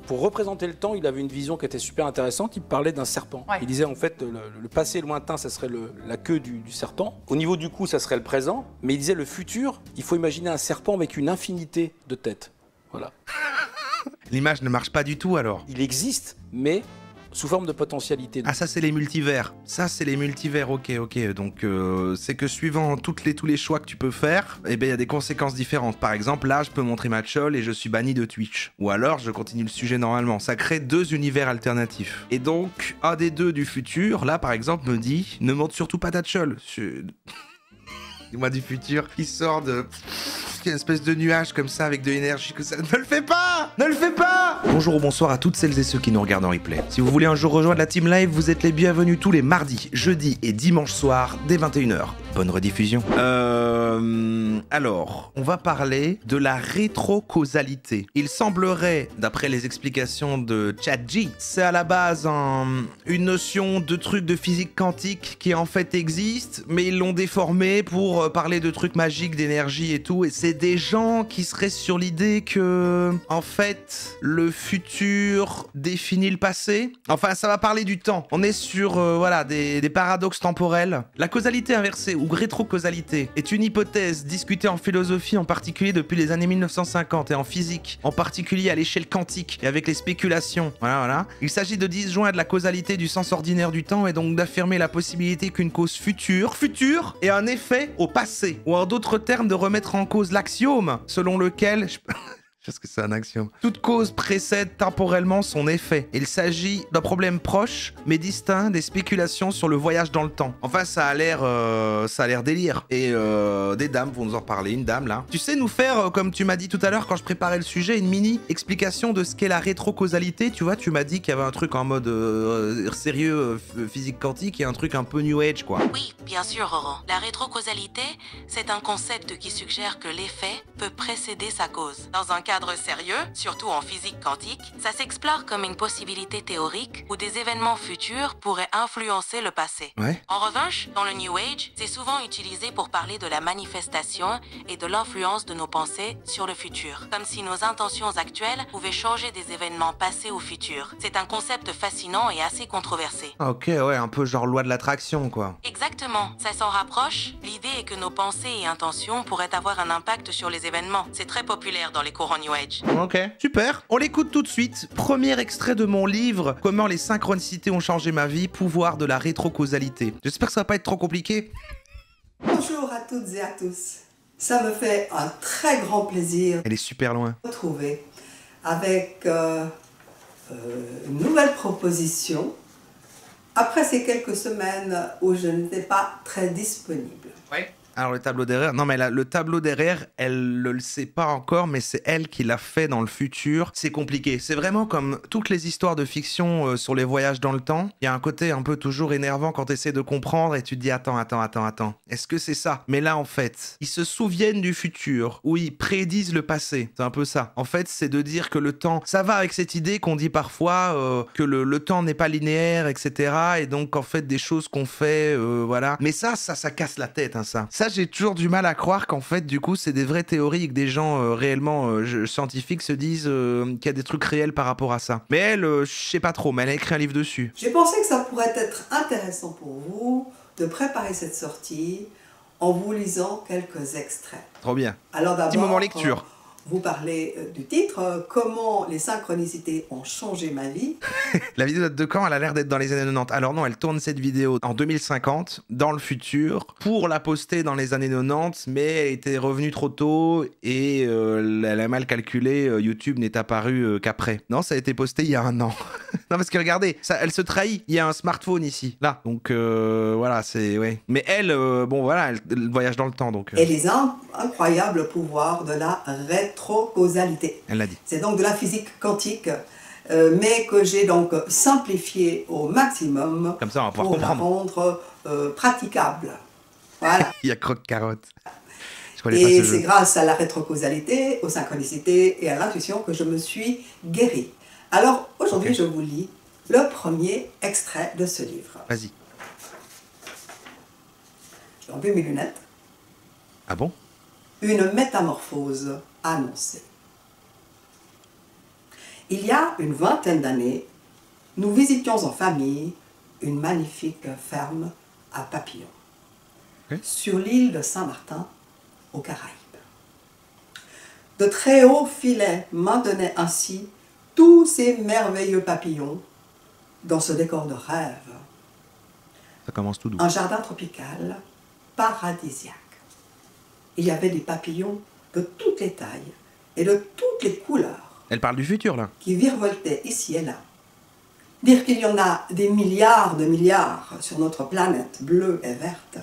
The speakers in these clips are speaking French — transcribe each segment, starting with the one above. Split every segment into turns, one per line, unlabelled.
Pour représenter le temps, il avait une vision qui était super intéressante. Il parlait d'un serpent.
Ouais.
Il disait en fait le passé lointain, ça serait la queue du serpent. Au niveau du cou, ça serait le présent. Mais il disait le futur, il faut imaginer un serpent avec une infinité de têtes. Voilà.
L'image ne marche pas du tout alors.
Il existe, mais sous forme de potentialité.
Ah, ça c'est les multivers. Ça c'est les multivers, ok. Donc c'est que suivant tous les choix que tu peux faire, eh ben il y a des conséquences différentes. Par exemple, là je peux montrer ma chole et je suis banni de Twitch. Ou alors je continue le sujet normalement. Ça crée deux univers alternatifs. Et donc, un des deux du futur, là par exemple, me dit ne montre surtout pas ta chole. Moi du futur, qui sort de... une espèce de nuage comme ça avec de l'énergie que ça... Ne le fais pas! Ne le fais pas! Bonjour ou bonsoir à toutes celles et ceux qui nous regardent en replay. Si vous voulez un jour rejoindre la team live, vous êtes les bienvenus tous les mardis, jeudis et dimanches soirs dès 21h. Bonne rediffusion. Alors, on va parler de la rétrocausalité. Il semblerait, d'après les explications de ChatG, c'est à la base une notion de truc de physique quantique qui en fait existe, mais ils l'ont déformé pour parler de trucs magiques, d'énergie et tout, et c'est des gens qui seraient sur l'idée que, en fait, le futur définit le passé. Enfin, ça va parler du temps. On est sur, voilà, des paradoxes temporels. La causalité inversée ou rétrocausalité est une hypothèse discutée en philosophie en particulier depuis les années 1950 et en physique, en particulier à l'échelle quantique et avec les spéculations. Voilà. Il s'agit de disjoindre la causalité du sens ordinaire du temps et donc d'affirmer la possibilité qu'une cause future ait un effet au passé. Ou en d'autres termes, de remettre en cause l'axiome selon lequel... Parce que c'est un axiome. Toute cause précède temporellement son effet. Il s'agit d'un problème proche, mais distinct des spéculations sur le voyage dans le temps. Enfin, ça a l'air délire. Et des dames vont nous en parler. Une dame, là. Tu sais nous faire, comme tu m'as dit tout à l'heure quand je préparais le sujet, une mini explication de ce qu'est la rétrocausalité. Tu vois, tu m'as dit qu'il y avait un truc en mode sérieux, physique quantique, et un truc un peu new age, quoi.
Oui, bien sûr, Roran. La rétrocausalité, c'est un concept qui suggère que l'effet peut précéder sa cause. Dans un cadre sérieux, surtout en physique quantique, ça s'explore comme une possibilité théorique où des événements futurs pourraient influencer le passé.
Ouais.
En revanche, dans le New Age, c'est souvent utilisé pour parler de la manifestation et de l'influence de nos pensées sur le futur, comme si nos intentions actuelles pouvaient changer des événements passés ou futurs. C'est un concept fascinant et assez controversé.
Ok, ouais, un peu genre loi de l'attraction, quoi.
Exactement, ça s'en rapproche. L'idée est que nos pensées et intentions pourraient avoir un impact sur les événements. C'est très populaire dans les courants New Age.
Ok, super. On l'écoute tout de suite. Premier extrait de mon livre, Comment les synchronicités ont changé ma vie, pouvoir de la rétrocausalité. J'espère que ça va pas être trop compliqué.
Bonjour à toutes et à tous. Ça me fait un très grand plaisir
Elle est super loin.
de vous retrouver avec une nouvelle proposition après ces quelques semaines où je n'étais pas très disponible.
Ouais. Alors le tableau derrière, non mais le tableau derrière, elle ne le sait pas encore, mais c'est elle qui l'a fait dans le futur. C'est compliqué, c'est vraiment comme toutes les histoires de fiction sur les voyages dans le temps. Il y a un côté un peu toujours énervant quand tu essaies de comprendre et tu te dis attends, est-ce que c'est ça? Mais là en fait, ils se souviennent du futur, ou ils prédisent le passé, c'est un peu ça. En fait c'est de dire que le temps, ça va avec cette idée qu'on dit parfois que le temps n'est pas linéaire, etc. Et donc en fait des choses qu'on fait, voilà. Mais ça casse la tête, hein, ça. Ça, j'ai toujours du mal à croire qu'en fait, du coup, c'est des vraies théories et que des gens réellement scientifiques se disent qu'il y a des trucs réels par rapport à ça. Mais elle, je sais pas trop, mais elle a écrit un livre dessus.
J'ai pensé que ça pourrait être intéressant pour vous de préparer cette sortie en vous lisant quelques extraits.
Trop bien.
Alors d'abord,
Petit moment lecture.
Vous parlez du titre, Comment les synchronicités ont changé ma vie.
La vidéo date de quand? Elle a l'air d'être dans les années 90. Alors non, elle tourne cette vidéo en 2050, dans le futur, pour la poster dans les années 90, mais elle était revenue trop tôt et elle a mal calculé, YouTube n'est apparu qu'après. Non, ça a été posté il y a un an. Non, parce que regardez, ça, elle se trahit, il y a un smartphone ici, là. Donc voilà, c'est... ouais. Mais elle, bon voilà, elle voyage dans le temps, donc...
Et les incroyables pouvoirs de la rétrocausalité.
Elle l'a dit.
C'est donc de la physique quantique, mais que j'ai donc simplifié au maximum.
Comme ça, on va pouvoir
pour la
comprendre.
rendre praticable. Voilà.
Il y a croque-carotte. Je connais pas
Et
ce
c'est
jeu.
grâce à la rétrocausalité, aux synchronicités et à l'intuition que je me suis guérie. Alors aujourd'hui, je vous lis le premier extrait de ce livre.
Vas-y.
J'ai enlevé mes lunettes.
Ah bon?
Une métamorphose annoncée. Il y a une vingtaine d'années, nous visitions en famille une magnifique ferme à papillons, sur l'île de Saint-Martin, aux Caraïbes. De très hauts filets maintenaient ainsi tous ces merveilleux papillons dans ce décor de rêve.
Ça commence tout doux.
Un jardin tropical paradisiaque. Il y avait des papillons de toutes les tailles et de toutes les couleurs
Elle parle du futur, là.
qui virevoltaient ici et là. Dire qu'il y en a des milliards de milliards sur notre planète bleue et verte,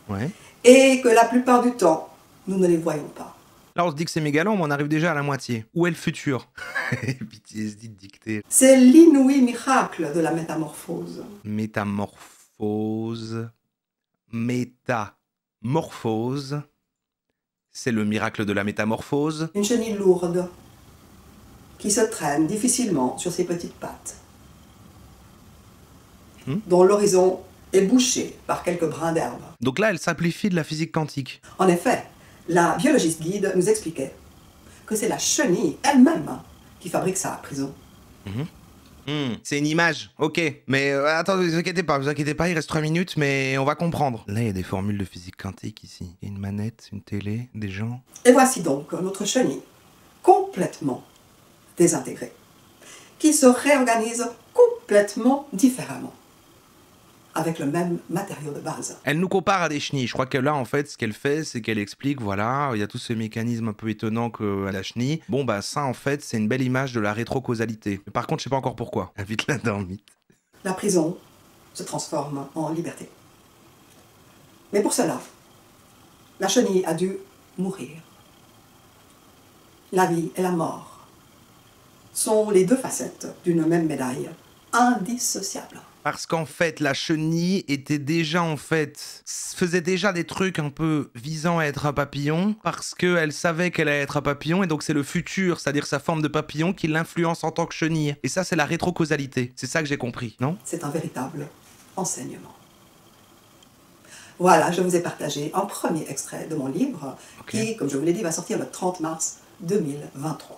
Ouais.
et que la plupart du temps, nous ne les voyons pas.
Là, on se dit que c'est méga long, mais on arrive déjà à la moitié. Où est le futur? PTSD de dictée.
C'est l'inouï miracle de la métamorphose.
Métamorphose. Métamorphose. C'est le miracle de la métamorphose.
Une chenille lourde qui se traîne difficilement sur ses petites pattes, dont l'horizon est bouché par quelques brins d'herbe.
Donc là, elle simplifie de la physique quantique.
En effet, la biologiste guide nous expliquait que c'est la chenille elle-même qui fabrique sa prison.
C'est une image, ok. Mais attendez, vous inquiétez pas, il reste 3 minutes, mais on va comprendre. Là, il y a des formules de physique quantique ici. Il y a une manette, une télé, des gens.
Et voici donc notre chenille, complètement désintégrée, qui se réorganise complètement différemment, avec le même matériau de base.
Elle nous compare à des chenilles. Je crois que là, en fait, ce qu'elle fait, c'est qu'elle explique, voilà, il y a tout ce mécanisme un peu étonnant que la chenille. Bon, bah ça, en fait, c'est une belle image de la rétrocausalité. Mais par contre, je sais pas encore pourquoi. Invite la dormite.
La prison se transforme en liberté. Mais pour cela, la chenille a dû mourir. La vie et la mort sont les deux facettes d'une même médaille, indissociables.
Parce qu'en fait, la chenille était déjà, faisait déjà des trucs un peu visant à être un papillon, parce qu'elle savait qu'elle allait être un papillon, et donc c'est le futur, c'est-à-dire sa forme de papillon, qui l'influence en tant que chenille. Et ça, c'est la rétrocausalité. C'est ça que j'ai compris, non?
C'est un véritable enseignement. Voilà, je vous ai partagé un premier extrait de mon livre, qui, comme je vous l'ai dit, va sortir le 30 mars 2023.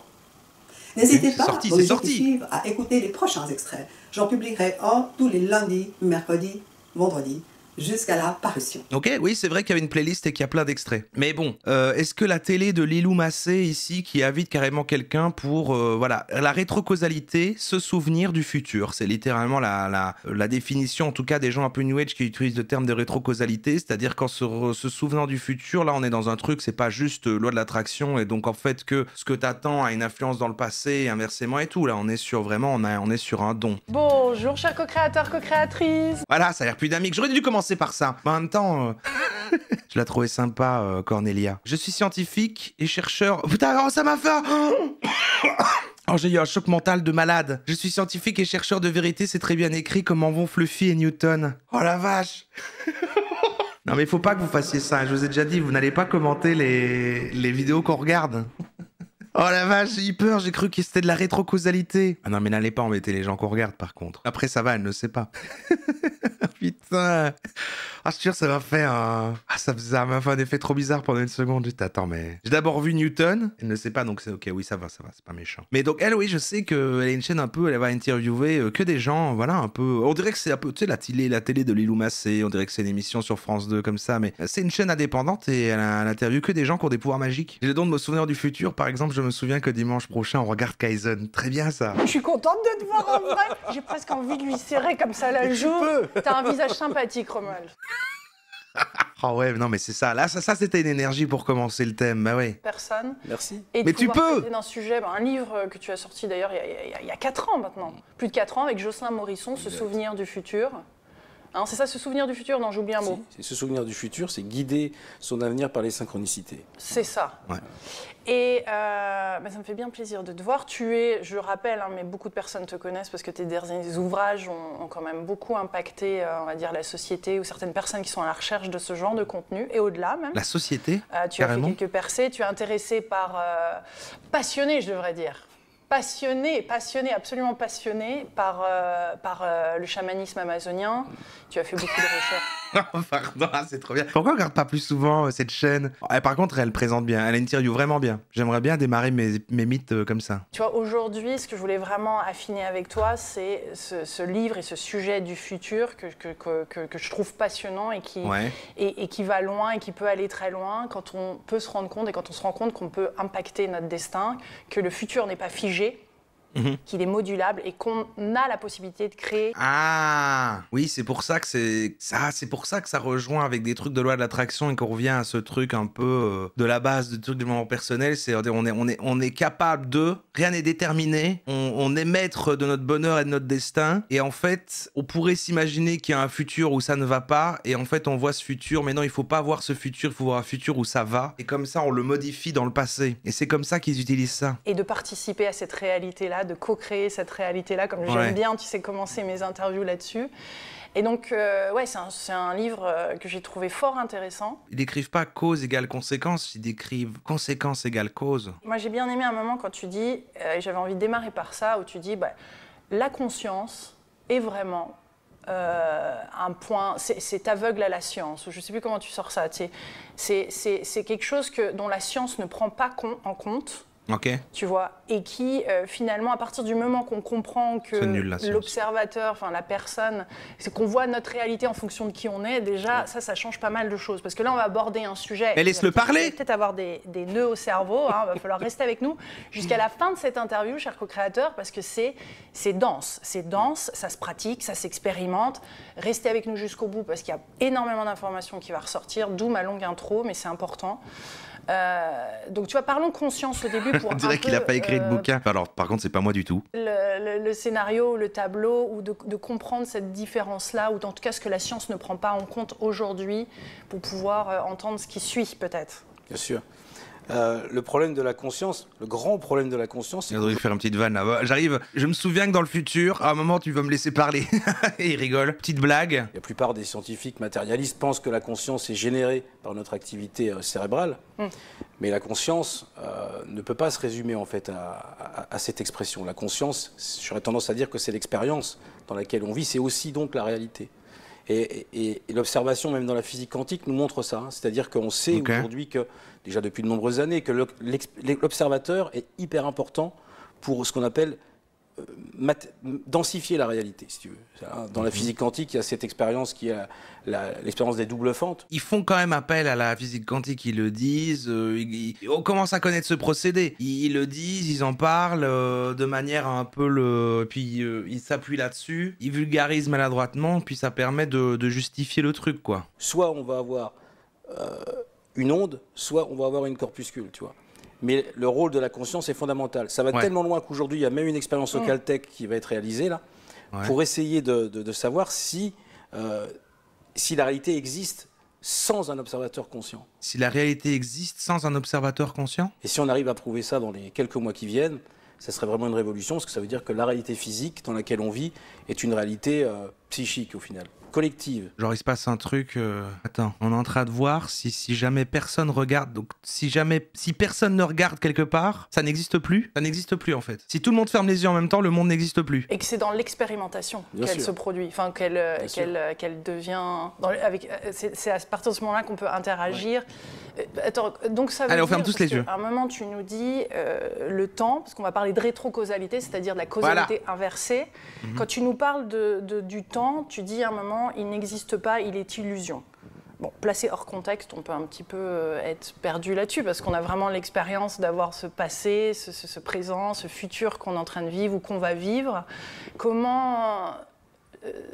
N'hésitez pas, pour les gens qui suivent, à écouter les prochains extraits. J'en publierai un tous les lundis, mercredis, vendredis, jusqu'à la parution.
Ok, oui, c'est vrai qu'il y avait une playlist et qu'il y a plein d'extraits. Mais bon, est-ce que la télé de Lilou Massé, ici, qui invite carrément quelqu'un pour, voilà, la rétrocausalité, se souvenir du futur. C'est littéralement la définition, en tout cas, des gens un peu New Age qui utilisent le terme de rétrocausalité, c'est-à-dire qu'en se souvenant du futur, là, on est dans un truc, c'est pas juste loi de l'attraction, et donc, en fait, que ce que t'attends a une influence dans le passé, inversement et tout. Là, on est sur vraiment, on est sur un don.
Bonjour, chers co-créateurs, co-créatrices.
Voilà, ça a l'air plus dynamique. J'aurais dû commencer par ça. Mais en même temps, je la trouvais sympa, Cornelia. Je suis scientifique et chercheur... Putain, oh, ça m'a fait... Oh, j'ai eu un choc mental de malade. Je suis scientifique et chercheur de vérité, c'est très bien écrit comme en vont Fluffy et Newton. Oh la vache. Non mais faut pas que vous fassiez ça, je vous ai déjà dit, vous n'allez pas commenter les vidéos qu'on regarde. Oh la vache, j'ai eu peur, j'ai cru que c'était de la rétrocausalité. Ah non mais n'allez pas embêter les gens qu'on regarde par contre. Après ça va, elle ne sait pas. Putain. Ah je te jure, ça m'a fait un... Ah ça m'a fait un effet trop bizarre pendant une seconde. J'étais, attends mais... J'ai d'abord vu Newton, elle ne sait pas donc c'est ok, oui ça va, c'est pas méchant. Mais donc elle, oui, je sais qu'elle a une chaîne un peu, elle va interviewer que des gens, voilà, un peu... On dirait que c'est un peu, tu sais, la télé de Lilou Massé, on dirait que c'est une émission sur France 2 comme ça, mais c'est une chaîne indépendante et elle interviewe que des gens qui ont des pouvoirs magiques. J'ai le don de me souvenir du futur, par exemple, je me souviens que dimanche prochain, on regarde Kaizen. Très bien ça.
Je suis contente de te voir en vrai. J'ai presque envie de lui serrer comme ça la joue. T'as un visage sympathique, Romuald.
Ah ouais, non mais c'est ça. Là, ça c'était une énergie pour commencer le thème, bah ouais.
Personne.
Merci.
Et
Mais tu peux.
d'un sujet, un livre que tu as sorti d'ailleurs il y a 4 ans maintenant. Plus de 4 ans avec Jocelyn Morisson, Se souvenir du futur. Hein, c'est ça, se souvenir du futur? Non, j'oublie un mot.
C'est se souvenir du futur, c'est guider son avenir par les synchronicités.
C'est ça.
Ouais.
Et ça me fait bien plaisir de te voir. Tu es, je le rappelle, hein, mais beaucoup de personnes te connaissent parce que tes derniers ouvrages ont quand même beaucoup impacté, on va dire, la société ou certaines personnes qui sont à la recherche de ce genre de contenu et au-delà même.
La société,
tu as fait
carrément.
quelques percées, tu es intéressé par... passionné, je devrais dire. Passionné, absolument passionné par le chamanisme amazonien. Tu as fait beaucoup de recherches.
Pardon, c'est trop bien. Pourquoi on regarde pas plus souvent cette chaîne? Par contre, elle présente bien. Elle a une interview vraiment bien. J'aimerais bien démarrer mes mythes comme ça.
Tu vois, aujourd'hui, ce que je voulais vraiment affiner avec toi, c'est ce livre et ce sujet du futur que je trouve passionnant et qui va loin et qui peut aller très loin quand on peut se rendre compte et quand on se rend compte qu'on peut impacter notre destin, que le futur n'est pas figé. Qu'il est modulable et qu'on a la possibilité de créer.
Ah oui, c'est pour ça que c'est pour ça que ça rejoint avec des trucs de loi de l'attraction et qu'on revient à ce truc un peu de la base de trucs de développement personnel. C'est on est capable de, rien n'est déterminé, on est maître de notre bonheur et de notre destin. Et en fait, on pourrait s'imaginer qu'il y a un futur où ça ne va pas. Et en fait, on voit ce futur, mais non, il faut pas voir ce futur, il faut voir un futur où ça va. Et comme ça, on le modifie dans le passé. Et c'est comme ça qu'ils utilisent ça.
Et de participer à cette réalité-là, de co-créer cette réalité-là, comme j'aime bien, tu sais, commencer mes interviews là-dessus. Et donc, ouais, c'est un livre que j'ai trouvé fort intéressant.
Ils décrivent pas cause égale conséquence, ils décrivent conséquence égale cause.
Moi, j'ai bien aimé un moment quand tu dis, et j'avais envie de démarrer par ça, où tu dis, la conscience est vraiment un point, c'est aveugle à la science, ou je sais plus comment tu sors ça, c'est quelque chose dont la science ne prend pas en compte.
Okay.
Tu vois, et qui finalement, à partir du moment qu'on comprend que l'observateur, enfin la personne, c'est qu'on voit notre réalité en fonction de qui on est, déjà, ça change pas mal de choses. Parce que là, on va aborder un sujet.
Mais laisse-le parler.
Peut-être avoir des nœuds au cerveau, hein, va falloir rester avec nous jusqu'à la fin de cette interview, cher co-créateur, parce que c'est dense. C'est dense, ça se pratique, ça s'expérimente. Restez avec nous jusqu'au bout, parce qu'il y a énormément d'informations qui vont ressortir, d'où ma longue intro, mais c'est important. Donc tu vois, parlons conscience au début pour
on dirait qu'il n'a pas écrit de bouquin. Alors par contre c'est pas moi du tout.
Le scénario, le tableau, ou de comprendre cette différence-là, ou en tout cas ce que la science ne prend pas en compte aujourd'hui pour pouvoir entendre ce qui suit peut-être.
Bien sûr. Le problème de la conscience, le grand problème de la conscience...
Il faudrait faire une petite vanne là. J'arrive, je me souviens que dans le futur, à un moment tu vas me laisser parler. Et il rigole. Petite blague.
La plupart des scientifiques matérialistes pensent que la conscience est générée par notre activité cérébrale. Mais la conscience ne peut pas se résumer en fait à cette expression. La conscience, j'aurais tendance à dire que c'est l'expérience dans laquelle on vit, c'est aussi donc la réalité. Et l'observation, même dans la physique quantique, nous montre ça. Hein. C'est-à-dire qu'on sait aujourd'hui que, déjà depuis de nombreuses années, que l'observateur est hyper important pour ce qu'on appelle densifier la réalité, si tu veux. Dans la physique quantique, il y a cette expérience qui est l'expérience des doubles fentes.
Ils font quand même appel à la physique quantique, ils le disent, on commence à connaître ce procédé. Ils le disent, ils en parlent de manière un peu puis ils s'appuient là-dessus, ils vulgarisent maladroitement, puis ça permet de justifier le truc, quoi.
Soit on va avoir une onde, soit on va avoir une corpuscule, tu vois. Mais le rôle de la conscience est fondamental. Ça va tellement loin qu'aujourd'hui, il y a même une expérience au Caltech qui va être réalisée là, pour essayer de savoir si la réalité existe sans un observateur conscient.
Si la réalité existe sans un observateur conscient ?
Et si on arrive à prouver ça dans les quelques mois qui viennent, ça serait vraiment une révolution, parce que ça veut dire que la réalité physique dans laquelle on vit est une réalité psychique au final. Collective.
Genre il se passe un truc, attends, on est en train de voir si jamais personne regarde, donc si personne ne regarde quelque part, ça n'existe plus en fait. Si tout le monde ferme les yeux en même temps, le monde n'existe plus.
Et que c'est dans l'expérimentation qu'elle se produit, enfin qu'elle devient, c'est à partir de ce moment-là qu'on peut interagir. Attends, donc ça veut
Allez, on
dire,
ferme tous les yeux.
À un moment tu nous dis le temps, parce qu'on va parler de rétrocausalité, c'est-à-dire de la causalité inversée. Quand tu nous parles du temps, tu dis à un moment il n'existe pas, il est illusion. Bon, placé hors contexte, on peut un petit peu être perdu là-dessus, parce qu'on a vraiment l'expérience d'avoir ce passé, ce présent, ce futur qu'on est en train de vivre ou qu'on va vivre. Comment...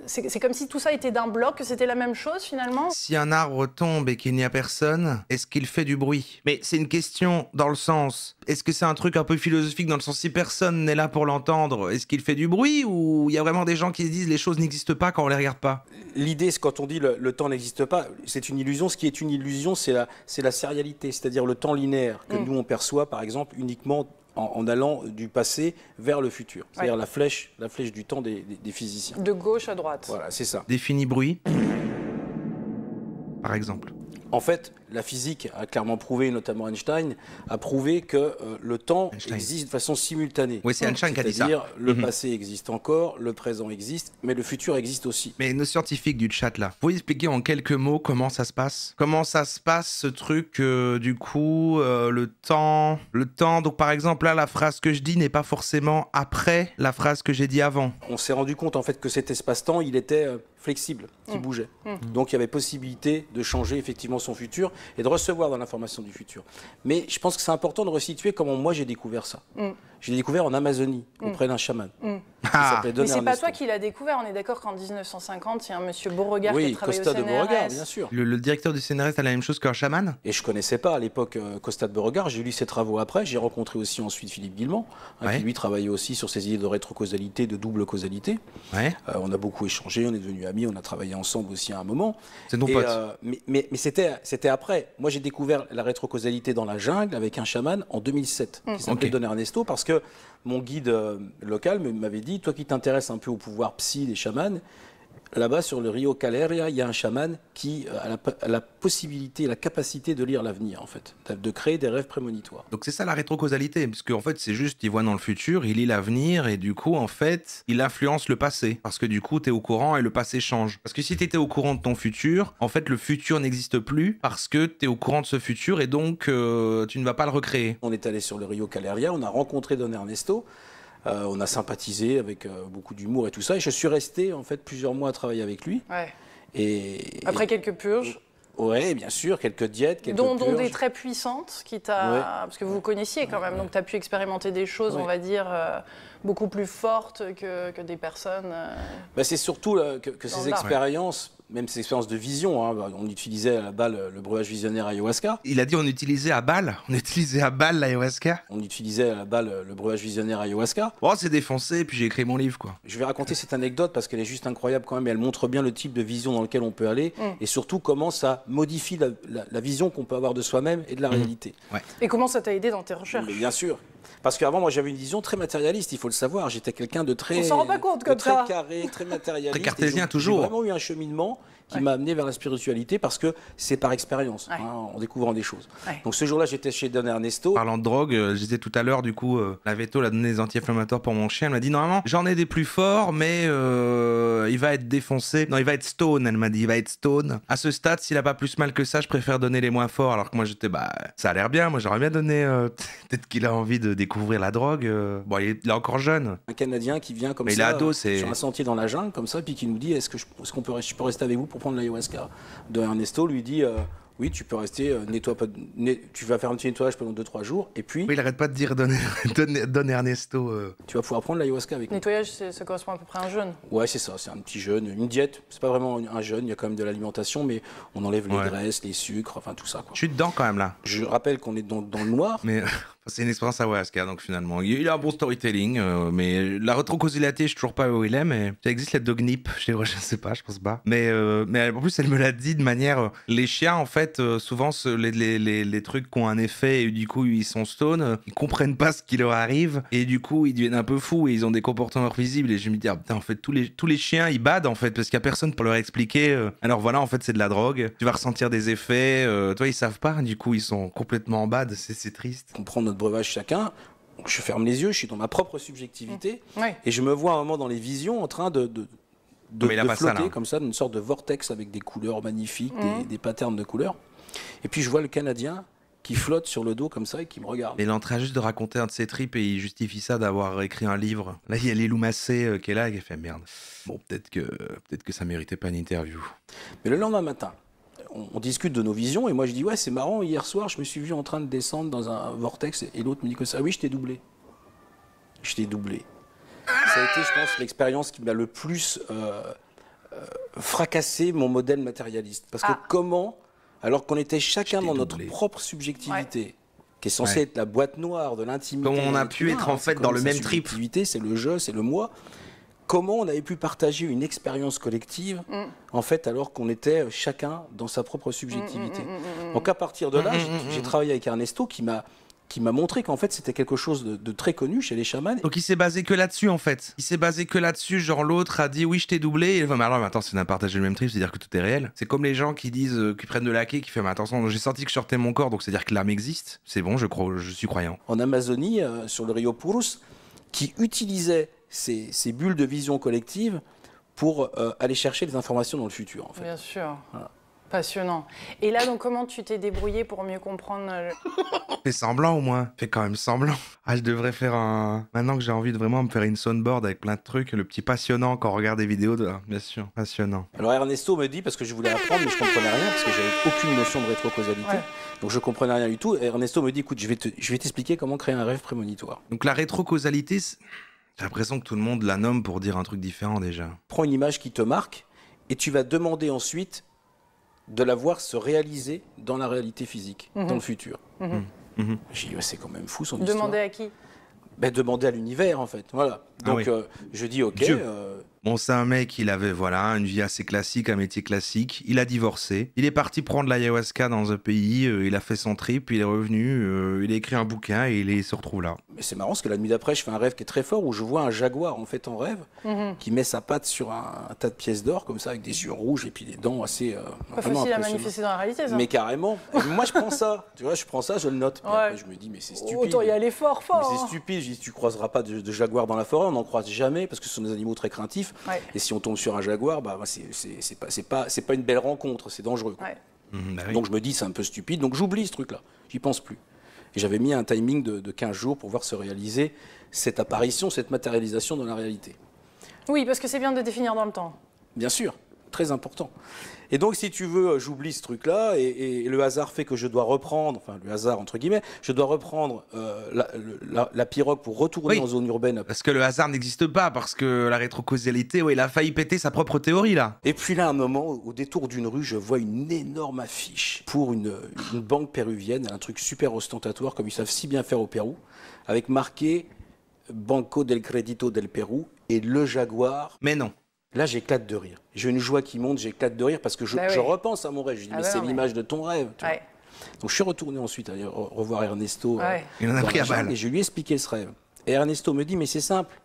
C'est comme si tout ça était d'un bloc, que c'était la même chose finalement.
Si un arbre tombe et qu'il n'y a personne, est-ce qu'il fait du bruit ? Mais c'est une question dans le sens, est-ce que c'est un truc un peu philosophique dans le sens si personne n'est là pour l'entendre, est-ce qu'il fait du bruit ou il y a vraiment des gens qui se disent les choses n'existent pas quand on les regarde pas ?
L'idée, c'est quand on dit le temps n'existe pas, c'est une illusion. Ce qui est une illusion, c'est la sérialité, c'est-à-dire le temps linéaire que nous on perçoit par exemple uniquement en allant du passé vers le futur. C'est-à-dire la flèche du temps des physiciens.
De gauche à droite.
Voilà, c'est ça.
Défini bruit. par exemple?
En fait, la physique a clairement prouvé, notamment Einstein, a prouvé que le temps existe de façon simultanée.
Oui, c'est Einstein qui a dit ça.
C'est-à-dire, le passé existe encore, le présent existe, mais le futur existe aussi.
Mais nos scientifiques du chat, là, vous pouvez expliquer en quelques mots comment ça se passe? Comment ça se passe, ce truc, du coup, le temps... Donc, par exemple, là, la phrase que je dis n'est pas forcément après la phrase que j'ai dit avant.
On s'est rendu compte, en fait, que cet espace-temps, il était flexible, qui bougeait. Donc, il y avait possibilité de changer, effectivement, son futur et de recevoir dans l'information du futur. Mais je pense que c'est important de resituer comment moi j'ai découvert ça. J'ai découvert en Amazonie, auprès d'un chaman.
Mais c'est pas toi qui l'as découvert, on est d'accord qu'en 1950, il y a un monsieur Beauregard qui a travaillé
Costa
au CNRS.
de Beauregard, bien sûr.
Le directeur du CNRS a la même chose qu'un chaman?
Et je connaissais pas à l'époque Costa de Beauregard, j'ai lu ses travaux après, j'ai rencontré aussi ensuite Philippe Guillemant, qui lui travaillait aussi sur ces idées de rétrocausalité, de double causalité. On a beaucoup échangé, on est devenus amis, on a travaillé ensemble aussi à un moment.
C'est nos potes.
Mais c'était après. Moi j'ai découvert la rétrocausalité dans la jungle avec un chaman en 2007, qui s'appelait Don Ernesto, parce que mon guide local m'avait dit, toi qui t'intéresses un peu au pouvoir psy des chamans, là-bas sur le Rio Caleria, il y a un chaman qui a la possibilité, la capacité de lire l'avenir en fait, de créer des rêves prémonitoires.
Donc c'est ça la rétrocausalité, parce qu'en fait c'est juste, il voit dans le futur, il lit l'avenir et du coup en fait, il influence le passé. Parce que du coup t'es au courant et le passé change. Parce que si t'étais au courant de ton futur, en fait le futur n'existe plus parce que t'es au courant de ce futur et donc tu ne vas pas le recréer.
On est allé sur le Rio Caleria, on a rencontré Don Ernesto. On a sympathisé avec beaucoup d'humour et tout ça. Et je suis resté en fait plusieurs mois à travailler avec lui.
Après quelques purges.
Oui, bien sûr, quelques diètes, quelques
dont
purges.
des très puissantes, parce que vous vous connaissiez quand même, donc tu as pu expérimenter des choses, on va dire, beaucoup plus fortes que des personnes...
C'est surtout que ces expériences, même ces expériences de vision, on utilisait à la balle le breuvage visionnaire ayahuasca.
Il a dit on utilisait à balle l'ayahuasca.
On utilisait à la balle le breuvage visionnaire ayahuasca.
Bon, c'est défoncé, puis j'ai écrit mon livre, quoi.
Je vais raconter cette anecdote parce qu'elle est juste incroyable quand même, et elle montre bien le type de vision dans lequel on peut aller, et surtout comment ça modifie la vision qu'on peut avoir de soi-même et de la réalité.
Et comment ça t'a aidé dans tes recherches?
Mais bien sûr. Parce qu'avant, moi, j'avais une vision très matérialiste, il faut le savoir. J'étais quelqu'un de très...
On s'en rend pas compte comme
très
ça.
Carré, très matérialiste.
Très cartésien, toujours.
J'ai vraiment eu un cheminement qui m'a amené vers la spiritualité parce que c'est par expérience, en découvrant des choses. Donc ce jour-là, j'étais chez Don Ernesto.
Parlant de drogue, je disais tout à l'heure, du coup, la Veto l'a donné des anti-inflammatoires pour mon chien. Elle m'a dit, normalement, j'en ai des plus forts, mais il va être défoncé. Non, il va être stone, elle m'a dit, il va être stone. À ce stade, s'il a pas plus mal que ça, je préfère donner les moins forts. Alors que moi, j'étais, ça a l'air bien. Moi, j'aurais bien donné, peut-être qu'il a envie de découvrir la drogue. Bon, il est encore jeune.
Un Canadien qui vient comme ça,
il est ado,
sur un sentier dans la jungle, comme ça, puis qui nous dit, est-ce que je peux rester avec vous pour prendre l'ayahuasca? Don Ernesto lui dit oui, tu peux rester, tu vas faire un petit nettoyage pendant 2-3 jours, et puis...
Oui, il arrête pas de dire Don Ernesto...
Tu vas pouvoir prendre l'ayahuasca avec nous.
Nettoyage, ça correspond à peu près à un jeûne.
Ouais, c'est ça, c'est un petit jeûne, une diète. C'est pas vraiment un jeûne, il y a quand même de l'alimentation, mais on enlève les graisses, les sucres, enfin tout ça, quoi.
Je suis dedans quand même, là.
Je rappelle qu'on est dans le noir.
Mais... C'est une expérience ayahuasca, donc finalement. Il a un bon storytelling, mais la rétrocausalité, je sais toujours pas où il est, mais ça existe la dognip, je sais pas, je pense pas. Mais en plus, elle me l'a dit de manière... Les chiens, en fait, souvent, les trucs qui ont un effet, et du coup, ils sont stone, ils comprennent pas ce qui leur arrive, et du coup, ils deviennent un peu fous, et ils ont des comportements visibles, et je me dis, putain, en fait, tous les chiens, ils badent, en fait, parce qu'il y a personne pour leur expliquer. Alors voilà, en fait, c'est de la drogue, tu vas ressentir des effets, toi, ils savent pas, du coup, ils sont complètement en bad, c'est triste.
Comprendre notre breuvage chacun, je ferme les yeux, je suis dans ma propre subjectivité, et je me vois un moment dans les visions en train de flotter comme ça, d'une sorte de vortex avec des couleurs magnifiques, des patterns de couleurs. Et puis je vois le Canadien qui flotte sur le dos comme ça et qui me regarde.
Il est en train juste de raconter un de ses trips et il justifie ça d'avoir écrit un livre. Là, il y a Lilou Massé qui est là et qui fait merde. Bon, peut-être que ça méritait pas une interview.
Mais le lendemain matin, on discute de nos visions et moi je dis ouais, c'est marrant, hier soir je me suis vu en train de descendre dans un vortex et l'autre me dit que ça, oui, je t'ai doublé. Je t'ai doublé. Ça a été, je pense, l'expérience qui m'a le plus fracassé mon modèle matérialiste. Parce que comment, alors qu'on était chacun dans notre propre subjectivité, qui est censée être la boîte noire de l'intimité.
Comment on a pu être en fait dans le même trip.
C'est le je, c'est le moi. Comment on avait pu partager une expérience collective, en fait, alors qu'on était chacun dans sa propre subjectivité. Donc à partir de là, j'ai travaillé avec Ernesto qui m'a qui m'a montré qu'en fait c'était quelque chose de très connu chez les chamans.
Donc il s'est basé que là-dessus en fait. Il s'est basé que là-dessus, genre l'autre a dit oui je t'ai doublé, et il fait mais alors mais attends, c'est partagé le même trip, c'est-à-dire que tout est réel. C'est comme les gens qui disent, qui prennent de l'haké, qui fait mais attention, j'ai senti que je sortais mon corps, donc c'est-à-dire que l'âme existe. C'est bon, je suis croyant.
En Amazonie, sur le Rio Purus, qui utilisait ces bulles de vision collective pour aller chercher des informations dans le futur en fait.
Bien sûr.
Voilà.
Passionnant. Et là, donc, comment tu t'es débrouillé pour mieux comprendre
Fais semblant au moins. Fais quand même semblant. Ah, je devrais faire un... Maintenant que j'ai envie de vraiment me faire une soundboard avec plein de trucs, le petit passionnant quand on regarde des vidéos de... Ah, bien sûr, passionnant.
Alors Ernesto me dit, parce que je voulais apprendre, mais je comprenais rien, parce que j'avais aucune notion de rétrocausalité. Ouais. Donc je comprenais rien du tout. Et Ernesto me dit, écoute, je vais t'expliquer comment créer un rêve prémonitoire.
Donc la rétrocausalité, j'ai l'impression que tout le monde la nomme pour dire un truc différent déjà.
Prends une image qui te marque, et tu vas demander ensuite de la voir se réaliser dans la réalité physique, dans le futur. J'ai dit, ouais, c'est quand même fou son histoire.
Demander à qui?
Demander à l'univers, en fait. Voilà. Donc, je dis, ok.
Bon, c'est un mec, il avait une vie assez classique, un métier classique. Il a divorcé. Il est parti prendre l'ayahuasca dans un pays. Il a fait son trip, il est revenu. Il a écrit un bouquin et il se retrouve là.
Mais c'est marrant parce que la nuit d'après, je fais un rêve qui est très fort où je vois un jaguar, en fait, en rêve, qui met sa patte sur un tas de pièces d'or, comme ça, avec des yeux rouges et puis des dents assez.
Pas facile à manifester dans la réalité, ça.
Mais carrément. Moi, je prends ça. Tu vois, je prends ça, je le note. Puis après, je me dis, mais c'est stupide.
Autant y aller fort.
Mais c'est stupide. Je dis, tu croiseras pas de jaguar dans la forêt, on n'en croise jamais parce que ce sont des animaux très craintifs. Ouais. Et si on tombe sur un jaguar, c'est pas une belle rencontre, c'est dangereux. Ouais. Donc je me dis, c'est un peu stupide, donc j'oublie ce truc-là, j'y pense plus. Et j'avais mis un timing de 15 jours pour voir se réaliser cette apparition, cette matérialisation dans la réalité.
Oui, parce que c'est bien de définir dans le temps.
Bien sûr, très important. Et donc, si tu veux, j'oublie ce truc-là, et le hasard fait que je dois reprendre, enfin le hasard entre guillemets, je dois reprendre la pirogue pour retourner en zone urbaine.
Parce que le hasard n'existe pas, parce que la rétrocausalité, il a failli péter sa propre théorie là.
Et puis là, à un moment, au détour d'une rue, je vois une énorme affiche pour une banque péruvienne, un truc super ostentatoire, comme ils savent si bien faire au Pérou, avec marqué Banco del Crédito del Pérou et le jaguar.
Mais non.
Là, j'éclate de rire. J'ai une joie qui monte, j'éclate de rire parce que je repense à mon rêve. Je dis, mais c'est l'image de ton rêve. Tu vois. Donc, je suis retourné ensuite à revoir Ernesto.
Il en a pris à balle.
Et je lui ai expliqué ce rêve. Et Ernesto me dit, mais c'est simple.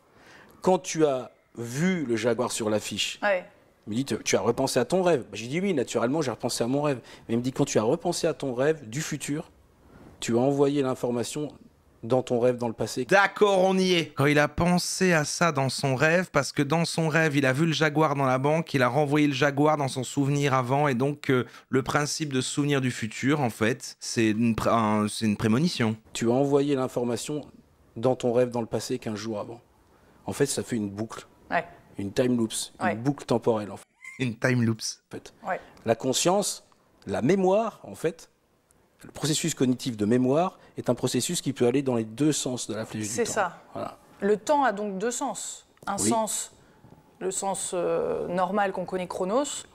Quand tu as vu le jaguar sur l'affiche, il me dit, tu as repensé à ton rêve. J'ai dit, oui, naturellement, j'ai repensé à mon rêve. Mais il me dit, quand tu as repensé à ton rêve du futur, tu as envoyé l'information dans ton rêve, dans le passé.
D'accord, on y est. Quand il a pensé à ça dans son rêve, parce que dans son rêve, il a vu le jaguar dans la banque, il a renvoyé le jaguar dans son souvenir avant, et donc le principe de souvenir du futur, en fait, c'est une prémonition.
Tu as envoyé l'information dans ton rêve, dans le passé, 15 jours avant. En fait, ça fait une boucle, une time loops, une boucle temporelle. En fait.
Une time loops.
En fait. La conscience, la mémoire, en fait, le processus cognitif de mémoire est un processus qui peut aller dans les deux sens de la flèche du temps.
C'est ça. Voilà. Le temps a donc deux sens. Un sens, le sens normal qu'on connaît, chronos,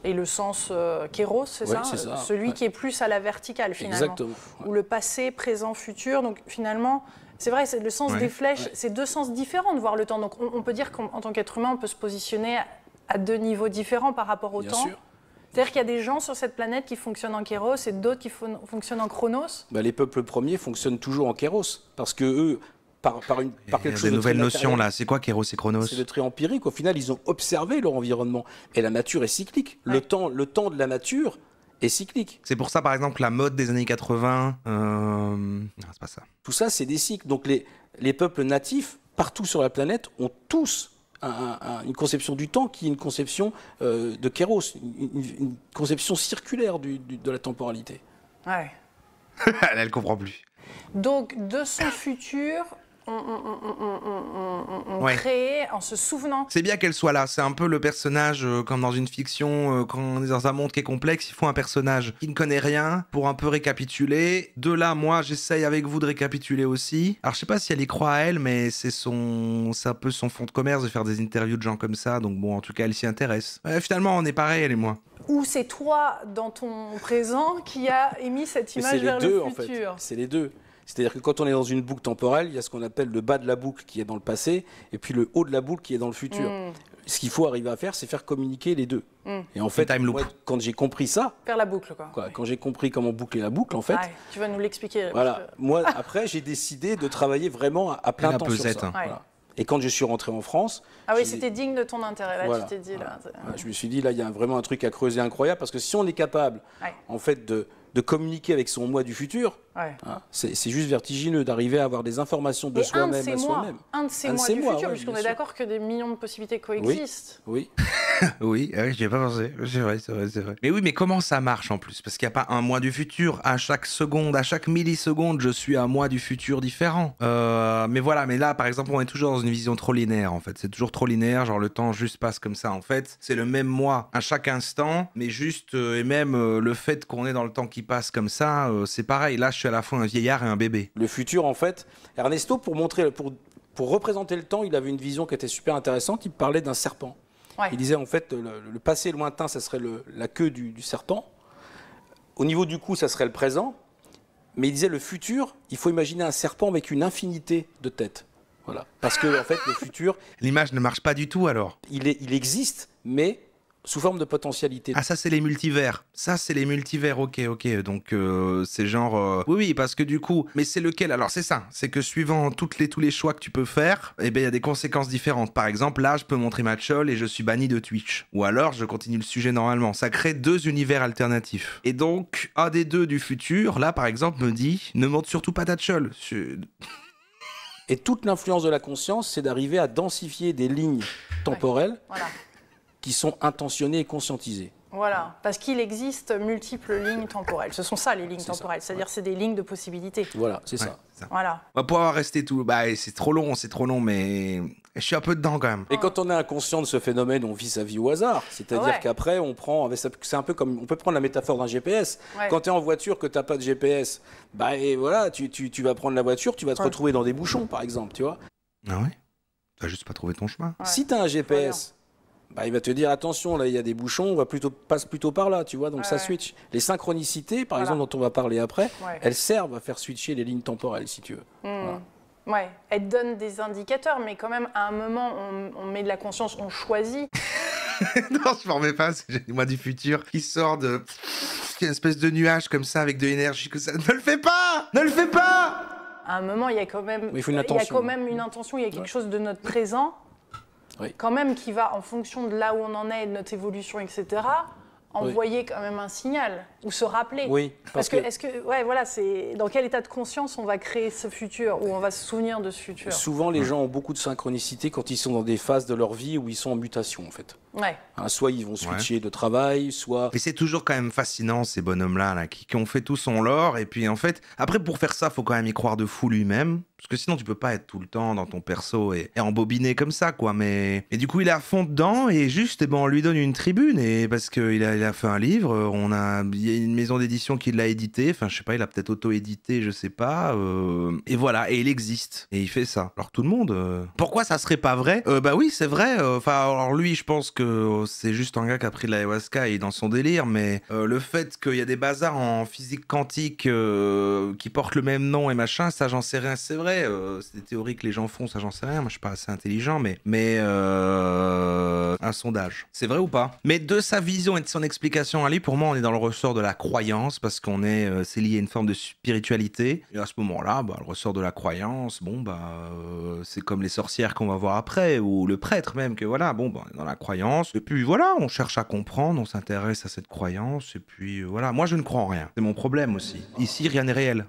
et le sens kéros, c'est ça, celui qui est plus à la verticale finalement.
Exactement.
Où le passé, présent, futur. Donc finalement, c'est vrai, c'est le sens des flèches, c'est deux sens différents de voir le temps. Donc on peut dire qu'en tant qu'être humain, on peut se positionner à deux niveaux différents par rapport au temps. Bien sûr. C'est-à-dire qu'il y a des gens sur cette planète qui fonctionnent en kéros et d'autres qui fonctionnent en chronos.
Les peuples premiers fonctionnent toujours en kéros. Parce que eux, par quelque chose de
des nouvelles notions là. C'est quoi kéros et chronos?
C'est le trait empirique. Au final, ils ont observé leur environnement. Et la nature est cyclique. Le temps de la nature est cyclique.
C'est pour ça, par exemple, la mode des années 80... Non, c'est pas ça.
Tout ça, c'est des cycles. Donc les peuples natifs, partout sur la planète, ont tous une conception du temps qui est une conception de kéros, une conception circulaire de la temporalité.
Ouais.
Elle comprend plus.
Donc, de son futur, on crée en se souvenant.
C'est bien qu'elle soit là. C'est un peu le personnage, comme dans une fiction, quand on est dans un monde qui est complexe, il faut un personnage qui ne connaît rien pour un peu récapituler. De là, moi, j'essaye avec vous de récapituler aussi. Alors, je sais pas si elle y croit à elle, mais c'est un peu son fond de commerce de faire des interviews de gens comme ça. Donc bon, en tout cas, elle s'y intéresse. Finalement, on est pareil, elle et moi.
Ou c'est toi, dans ton présent, qui a émis cette image vers le futur.
En fait. C'est les deux. C'est-à-dire que quand on est dans une boucle temporelle, il y a ce qu'on appelle le bas de la boucle qui est dans le passé, et puis le haut de la boucle qui est dans le futur. Ce qu'il faut arriver à faire, c'est faire communiquer les deux. Et en fait,
time loop.
moi, quand j'ai compris ça,
Faire la boucle, quoi.
quand j'ai compris comment boucler la boucle, en fait,
Ouais, tu vas nous l'expliquer.
voilà. Moi, après, j'ai décidé de travailler vraiment à plein
La
temps sur
pesette,
ça.
hein.
Voilà. Et quand je suis rentré en France,
Ah oui,
j'ai-
c'était digne de ton intérêt. Là,
Voilà.
tu t'es dit, là.
voilà, je me suis dit, là, il y a vraiment un truc à creuser incroyable, parce que si on est capable,
Ouais.
en fait, de communiquer avec son moi du futur,
Ouais.
hein, c'est juste vertigineux d'arriver à avoir des informations de
Et
soi-même à soi-même.
un de ces
Un de
mois
ces
du
mois,
futur,
ouais,
puisqu'on
bien
est
sûr.
d'accord que des millions de possibilités coexistent.
Oui.
Oui, j'y ai pas pensé. C'est vrai, c'est vrai, c'est vrai. Mais oui, mais comment ça marche en plus? Parce qu'il n'y a pas un mois du futur. À chaque seconde, à chaque milliseconde, je suis un mois du futur différent. Mais voilà, mais là, par exemple, on est toujours dans une vision trop linéaire, en fait. C'est toujours trop linéaire, genre le temps juste passe comme ça. En fait, c'est le même mois à chaque instant, mais juste, et même le fait qu'on est dans le temps qui passe comme ça, c'est pareil. Là, je suis à la fois un vieillard et un bébé.
Le futur, en fait, Ernesto, pour représenter le temps, il avait une vision qui était super intéressante. Il parlait d'un serpent.
Ouais.
Il disait, en fait, le passé lointain, ça serait la queue du serpent. Au niveau du cou, ça serait le présent. Mais il disait, le futur, il faut imaginer un serpent avec une infinité de têtes. Voilà. Parce que, en fait, le futur,
L'image ne marche pas du tout alors.
il existe, mais sous forme de potentialité.
Ah, ça, c'est les multivers. Ça, c'est les multivers, ok. Donc, c'est genre... Oui, parce que du coup... Mais c'est lequel? Alors, c'est ça. C'est que suivant tous les choix que tu peux faire, eh ben, il y a des conséquences différentes. Par exemple, là, je peux montrer ma chole et je suis banni de Twitch. Ou alors, je continue le sujet normalement. Ça crée deux univers alternatifs. Et donc, un des deux du futur, là, par exemple, me dit, ne montre surtout pas ta chole.
Et toute l'influence de la conscience, c'est d'arriver à densifier des lignes temporelles
Voilà.
qui sont intentionnées et conscientisées.
Voilà, parce qu'il existe multiples lignes temporelles. Ce sont ça les lignes
C'est ça,
temporelles, c'est-à-dire c'est des lignes de possibilités.
Voilà, c'est
Ouais,
ça.
c'est ça.
Voilà.
On va pouvoir rester tout... Bah, c'est trop long, mais... Je suis un peu dedans, quand même.
Et quand on est inconscient de ce phénomène, on vit sa vie au hasard. C'est-à-dire
Ouais.
qu'après, on prend. C'est un peu comme. On peut prendre la métaphore d'un GPS.
Ouais.
Quand tu es en voiture, que tu n'as pas de GPS, bah, et voilà, tu vas prendre la voiture, tu vas te
Ouais.
retrouver dans des bouchons, par exemple. Tu vois.
Ah ouais? Tu vas juste pas trouver ton chemin.
Ouais.
Si tu as un GPS, bah, il va te dire attention, là, il y a des bouchons, passe plutôt par là, tu vois. Donc ça
Ouais.
switch. Les synchronicités, par
Voilà.
exemple, dont on va parler après,
Ouais.
elles servent à faire switcher les lignes temporelles, si tu veux. Voilà.
Ouais, elle donne des indicateurs, mais quand même, à un moment, on met de la conscience, on choisit.
Non, je m'en remets pas, c'est j'ai moi du futur qui sort de... une espèce de nuage comme ça avec de l'énergie que ça... Ne le fais pas! Ne le fais pas!
À un moment, il y a quand même,
Mais il faut une
il y a
intention.
quand même une intention, il y a quelque chose de notre présent,
Oui.
quand même, qui va, en fonction de là où on en est, de notre évolution, etc., envoyer quand même un signal, ou se rappeler.
Oui,
Parce que, ouais, voilà, c'est dans quel état de conscience on va créer ce futur, ou on va se souvenir de ce futur.
Souvent, les gens ont beaucoup de synchronicité quand ils sont dans des phases de leur vie où ils sont en mutation, en fait.
Ouais.
Hein, soit ils vont switcher de travail, soit...
Mais c'est toujours quand même fascinant, ces bonhommes-là, là, qui ont fait tout son lore. Et puis, en fait, après, pour faire ça, faut quand même y croire de fou lui-même. Parce que sinon, tu peux pas être tout le temps dans ton perso et embobiner comme ça, quoi. Mais... Et du coup, il est à fond dedans et juste, eh ben, on lui donne une tribune. Et parce qu'il il a fait un livre, il y a une maison d'édition qui l'a édité. Enfin, je sais pas, il a peut-être auto-édité, je sais pas. Et voilà, et il existe. Et il fait ça. Alors, tout le monde... Pourquoi ça serait pas vrai? Bah oui, c'est vrai. Enfin, alors lui, je pense que c'est juste un gars qui a pris de l'ayahuasca et il est dans son délire. Mais le fait qu'il y a des bazars en physique quantique qui portent le même nom et machin, ça, j'en sais rien. C'est vrai. C'est des théories que les gens font, ça j'en sais rien, moi je suis pas assez intelligent, mais un sondage. C'est vrai ou pas? Mais de sa vision et de son explication à lui, pour moi on est dans le ressort de la croyance, parce qu'on est, c'est lié à une forme de spiritualité, et à ce moment-là, bah, le ressort de la croyance, bon bah c'est comme les sorcières qu'on va voir après, ou le prêtre même, que voilà, bon bah, on est dans la croyance, et puis voilà, on cherche à comprendre, on s'intéresse à cette croyance, et puis voilà, moi je ne crois en rien, c'est mon problème aussi. Ici rien n'est réel,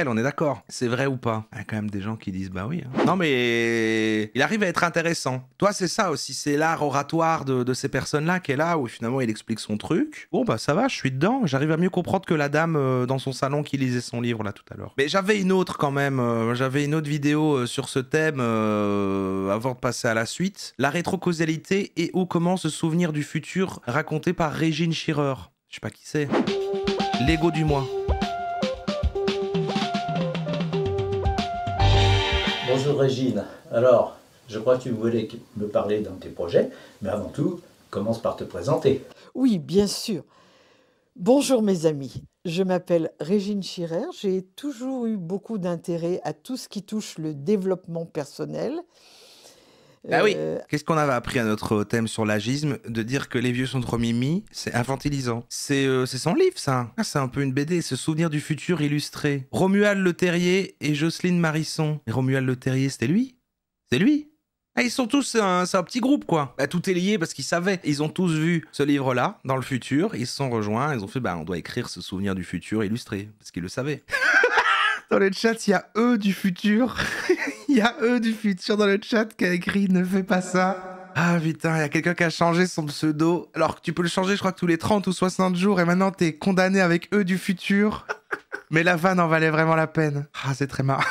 on est d'accord. C'est vrai ou pas? Il y a quand même des gens qui disent bah oui. Hein. Non mais il arrive à être intéressant. Toi c'est ça aussi, c'est l'art oratoire de ces personnes-là qui est là où finalement il explique son truc. Bon bah ça va, je suis dedans. J'arrive à mieux comprendre que la dame dans son salon qui lisait son livre là tout à l'heure. Mais j'avais une autre quand même. J'avais une autre vidéo sur ce thème avant de passer à la suite. La rétrocausalité et ou comment se souvenir du futur raconté par Régine Shearer. Je sais pas qui c'est. L'ego du moi.
Bonjour Régine. Alors, je crois que tu voulais me parler dans tes projets, mais avant tout, commence par te présenter.
Oui, bien sûr. Bonjour mes amis, je m'appelle Régine Shearer, j'ai toujours eu beaucoup d'intérêt à tout ce qui touche le développement personnel.
Bah oui. Qu'est-ce qu'on avait appris à notre thème sur l'agisme? De dire que les vieux sont trop mimi, c'est infantilisant. C'est son livre, ça. Ah, c'est un peu une BD, Ce souvenir du futur illustré. Romuald Le Terrier et Jocelyne Marisson. Et Romuald Le Terrier, c'était lui? C'est lui? Ah, ils sont tous, c'est un petit groupe, quoi. Bah, tout est lié parce qu'ils savaient. Ils ont tous vu ce livre-là, dans le futur. Ils se sont rejoints. Ils ont fait, bah, on doit écrire ce souvenir du futur illustré. Parce qu'ils le savaient. Dans le chat, il y a eux du futur. Il y a eux du futur dans le chat qui a écrit « Ne fais pas ça ». Ah putain, il y a quelqu'un qui a changé son pseudo. Alors que tu peux le changer, je crois que tous les 30 ou 60 jours. Et maintenant, t'es condamné avec eux du futur. Mais la vanne en valait vraiment la peine. Ah, c'est très marrant.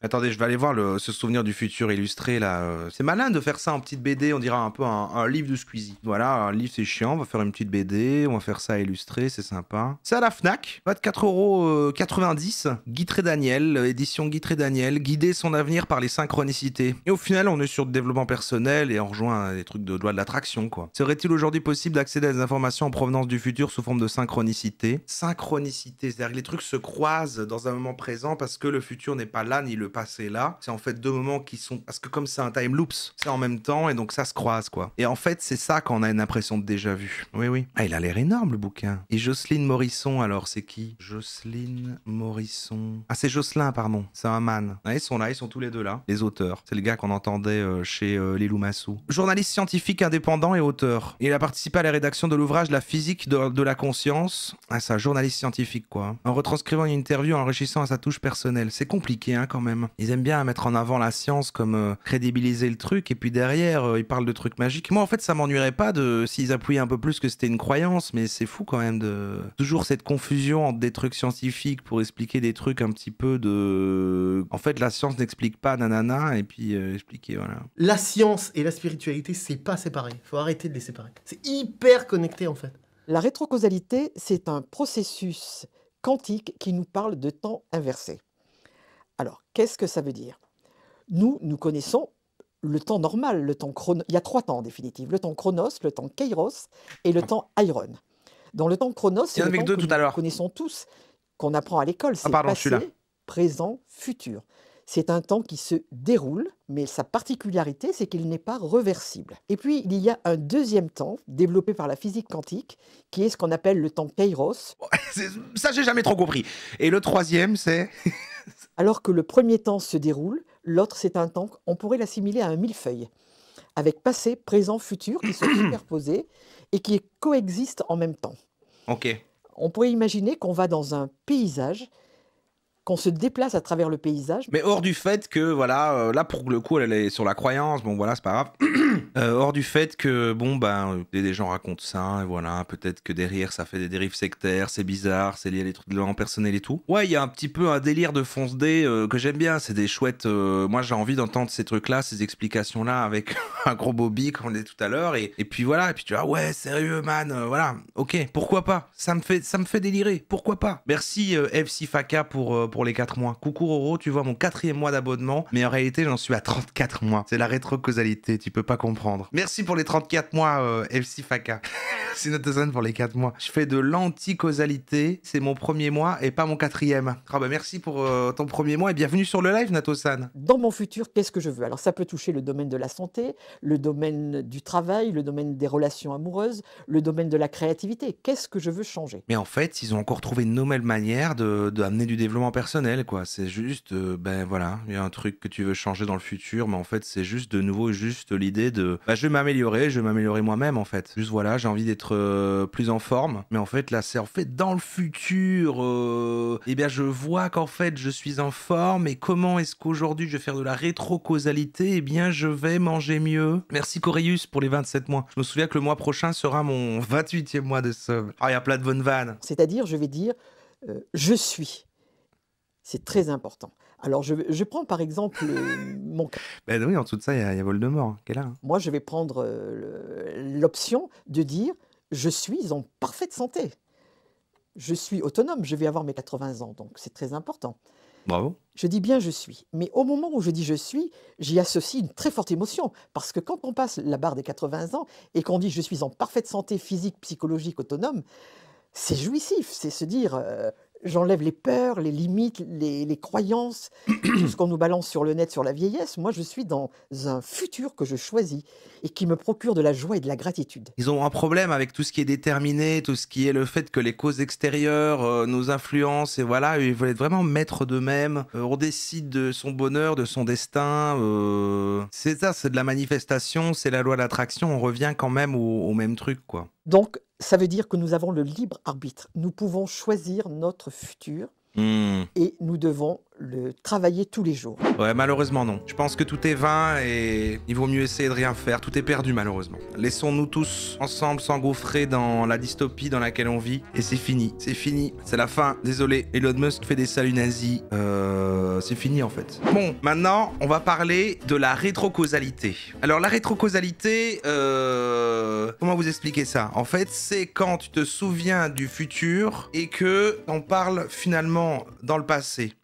Attendez, je vais aller voir ce souvenir du futur illustré là. C'est malin de faire ça en petite BD, on dirait un peu un livre de Squeezie. Voilà, un livre c'est chiant, on va faire une petite BD, on va faire ça illustré, c'est sympa. C'est à la Fnac, 24,90 €. Guy Trédaniel, édition Guy Trédaniel, guider son avenir par les synchronicités. Et au final, on est sur le développement personnel et on rejoint des trucs de loi de l'attraction quoi. Serait-il aujourd'hui possible d'accéder à des informations en provenance du futur sous forme de synchronicité? Synchronicité, c'est-à-dire que les trucs se croisent dans un moment présent parce que le futur n'est pas là ni le passé là. C'est en fait deux moments qui sont... Parce que comme c'est un time loops, c'est en même temps et donc ça se croise quoi. Et en fait, c'est ça quand on a une impression de déjà vu. Oui, oui. Ah, il a l'air énorme le bouquin. Et Jocelyne Morisson, alors c'est qui? Jocelyne Morisson... Ah, c'est Jocelyn, pardon. C'est un man. Ah, ils sont là, ils sont tous les deux là. Les auteurs. C'est le gars qu'on entendait chez Lilou Massou. Journaliste scientifique indépendant et auteur. Il a participé à la rédaction de l'ouvrage La physique de la conscience. Ah, c'est un journaliste scientifique quoi. En retranscrivant une interview, en enrichissant à sa touche personnelle. C'est compliqué hein quand même. Ils aiment bien mettre en avant la science comme crédibiliser le truc et puis derrière ils parlent de trucs magiques. Moi en fait ça m'ennuierait pas s'ils appuyaient un peu plus que c'était une croyance, mais c'est fou quand même de toujours cette confusion entre des trucs scientifiques pour expliquer des trucs un petit peu de... En fait la science n'explique pas nanana et puis expliquer voilà.
La science et la spiritualité c'est pas séparé, faut arrêter de les séparer. C'est hyper connecté en fait.
La rétrocausalité, c'est un processus quantique qui nous parle de temps inversé. Alors, qu'est-ce que ça veut dire? Nous connaissons le temps normal, le temps chronos. Il y a 3 temps en définitive, le temps chronos, le temps kairos et le temps iron. Dans le temps chronos, c'est le temps que nous connaissons tous, qu'on apprend à l'école, c'est passé, présent, futur. C'est un temps qui se déroule, mais sa particularité, c'est qu'il n'est pas réversible. Et puis, il y a un deuxième temps, développé par la physique quantique, qui est ce qu'on appelle le temps kairos.
Ça, j'ai jamais trop compris. Et le troisième, c'est...
Alors que le premier temps se déroule, l'autre, c'est un temps, on pourrait l'assimiler à un millefeuille, avec passé, présent, futur, qui sont superposés et qui coexistent en même temps.
Ok.
On pourrait imaginer qu'on va dans un paysage, qu'on se déplace à travers le paysage.
Mais hors du fait que, voilà, là pour le coup, elle est sur la croyance, bon voilà, c'est pas grave. Hors du fait que, bon, ben, des gens racontent ça, et voilà, peut-être que derrière ça fait des dérives sectaires, c'est bizarre, c'est lié à des trucs de développement personnel et tout. Ouais, il y a un petit peu un délire de fonce-dé que j'aime bien, c'est des chouettes. Moi j'ai envie d'entendre ces trucs-là, ces explications-là avec un gros bobby, comme on disait tout à l'heure, et puis voilà, et puis tu vois, ouais, sérieux, man, voilà, ok, pourquoi pas, ça me fait délirer, pourquoi pas. Merci FC Faka pour les 4 mois. Coucou Roro, tu vois mon 4e mois d'abonnement, mais en réalité j'en suis à 34 mois. C'est la rétrocausalité, tu peux pas comprendre. Merci pour les 34 mois FC Faka. C'est notre zone pour les 4 mois. Je fais de l'anti-causalité, c'est mon 1er mois et pas mon 4e. Ah bah merci pour ton 1er mois et bienvenue sur le live Nato-san.
Dans mon futur, qu'est-ce que je veux? Alors ça peut toucher le domaine de la santé, le domaine du travail, le domaine des relations amoureuses, le domaine de la créativité. Qu'est-ce que je veux changer?
Mais en fait, ils ont encore trouvé une nouvelle manière d'amener du développement personnel, quoi. C'est juste, ben voilà, il y a un truc que tu veux changer dans le futur, mais en fait, c'est juste de nouveau juste l'idée de, bah, je vais m'améliorer moi-même, en fait. Juste voilà, j'ai envie d'être plus en forme, mais en fait, là, c'est en fait dans le futur, eh bien, je vois qu'en fait, je suis en forme, et comment est-ce qu'aujourd'hui, je vais faire de la rétrocausalité? Eh bien, je vais manger mieux. Merci Coréus pour les 27 mois. Je me souviens que le mois prochain sera mon 28e mois de sub. Ah, il y a plein de bonnes vannes.
C'est-à-dire, je vais dire, je suis. C'est très important. Alors, je prends par exemple mon cas.
Ben oui, en dessous de ça, il y a Voldemort qui est là. Hein.
Moi, je vais prendre l'option de dire je suis en parfaite santé. Je suis autonome, je vais avoir mes 80 ans, donc c'est très important.
Bravo.
Je dis bien je suis. Mais au moment où je dis je suis, j'y associe une très forte émotion. Parce que quand on passe la barre des 80 ans et qu'on dit je suis en parfaite santé physique, psychologique, autonome, c'est jouissif. C'est se dire j'enlève les peurs, les limites, les croyances, tout ce qu'on nous balance sur le net sur la vieillesse. Moi, je suis dans un futur que je choisis et qui me procure de la joie et de la gratitude.
Ils ont un problème avec tout ce qui est déterminé, tout ce qui est le fait que les causes extérieures nous influencent, et voilà, ils veulent être vraiment maîtres d'eux-mêmes. On décide de son bonheur, de son destin. C'est ça, c'est de la manifestation, c'est la loi d'attraction. On revient quand même au même truc, quoi.
Donc, ça veut dire que nous avons le libre arbitre. Nous pouvons choisir notre futur et nous devons le travailler tous les jours.
Ouais, malheureusement non. Je pense que tout est vain et il vaut mieux essayer de rien faire. Tout est perdu malheureusement. Laissons-nous tous ensemble s'engouffrer dans la dystopie dans laquelle on vit et c'est fini. C'est fini. C'est la fin. Désolé. Elon Musk fait des saluts nazis. C'est fini en fait. Bon, maintenant on va parler de la rétrocausalité. Alors la rétrocausalité, comment vous expliquer ça? En fait, c'est quand tu te souviens du futur et que on parle finalement dans le passé.